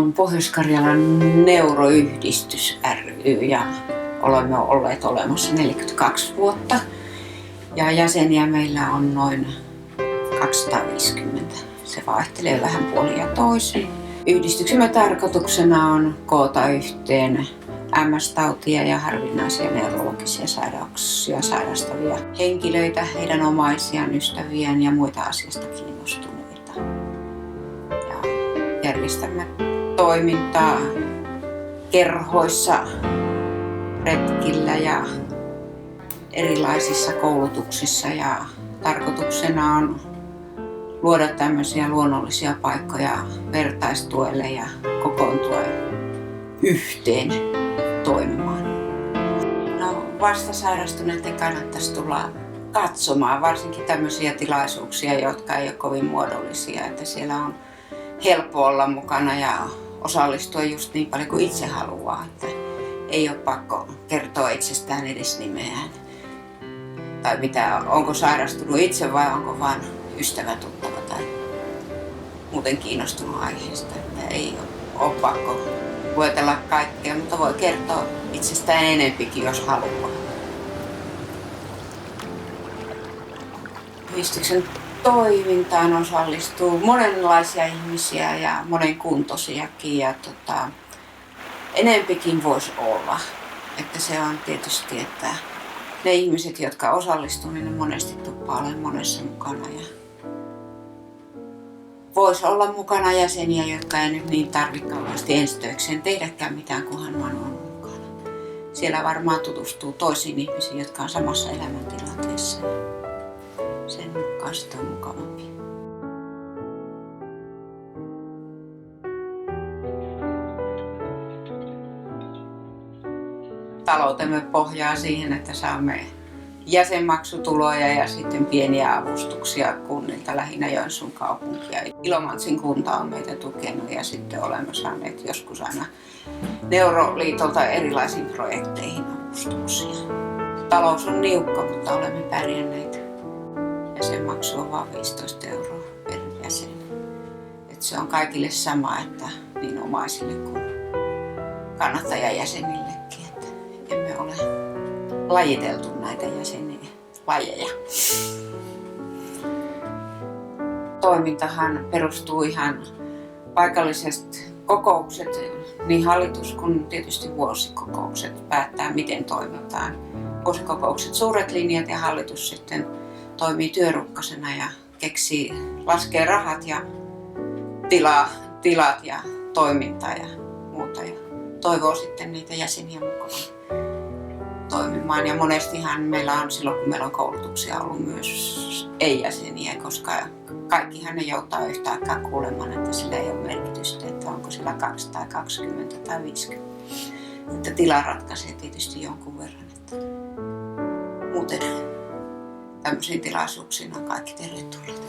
on Pohjois-Karjalan neuroyhdistys ry ja olemme olleet olemassa 42 vuotta. Ja jäseniä meillä on noin 250. Se vaihtelee vähän puolin ja toisin. Yhdistyksemme tarkoituksena on koota yhteen MS-tautia ja harvinaisia neurologisia sairauksia sairastavia henkilöitä, heidän omaisiaan, ystäviään ja muita asiasta kiinnostuneita. Ja järjestämme toimintaa kerhoissa, retkillä ja erilaisissa koulutuksissa ja tarkoituksena on luoda tämmöisiä luonnollisia paikkoja vertaistuelle ja kokoontua yhteen toimimaan. No, vasta sairastuneiden kannattaisi tulla katsomaan varsinkin tämmöisiä tilaisuuksia, jotka ei ole kovin muodollisia, että siellä on helppo olla mukana ja osallistua just niin paljon kuin itse haluaa, että ei ole pakko kertoa itsestään edes nimeään. Tai mitä, onko sairastunut itse vai onko vain ystävä, tuttava tai muuten kiinnostunut aiheesta. Että ei ole pakko luetella kaikkea, mutta voi kertoa itsestään enempikin, jos haluaa. Yhdistyksen toimintaan osallistuu monenlaisia ihmisiä ja monenkuntoisiakin ja enempikin voisi olla. Että se on tietysti, että ne ihmiset, jotka osallistuu, niin ne monesti tuppaa olemaan monessa mukana. Ja voisi olla mukana jäseniä, jotka ei nyt niin tarvitse kauheasti ensitöikseen tehdäkään mitään, kunhan vaan on mukana. Siellä varmaan tutustuu toisiin ihmisiin, jotka on samassa elämäntilanteessa. Sen mukaan sitä on mukavampi. Taloutemme pohjaa siihen, että saamme jäsenmaksutuloja ja sitten pieniä avustuksia kunnilta, lähinnä Joensuun kaupunkia. Ilomantsin kunta on meitä tukenut ja sitten olemme saaneet joskus aina Neuroliitolta erilaisiin projekteihin avustuksia. Talous on niukka, mutta olemme pärjänneet. Jäsenmaksu on vain 15 € per jäsen. Et se on kaikille sama, että niin omaisille kuin kannattajajäsenillekin. Emme ole lajiteltu näitä jäseniä, lajeja. Toimintahan perustuu ihan paikalliset kokoukset, niin hallitus kuin tietysti vuosikokoukset päättää miten toimitaan. Vuosikokoukset suuret linjat ja hallitus sitten toimii työrukkasena ja laskee rahat ja tilat ja toimintaa ja muuta. Ja toivoo sitten niitä jäseniä mukaan toimimaan. Ja monestihan meillä on silloin, kun meillä on koulutuksia ollut myös ei-jäseniä, koska kaikkihan ne joutaa yhtä aikaa kuulemaan, että sillä ei ole merkitystä, että onko sillä 2 tai 20 tai 50. Että tila ratkaisee tietysti jonkun verran. Että muuten tämmöisiin tilaisuuksiin on kaikki tervetulleita.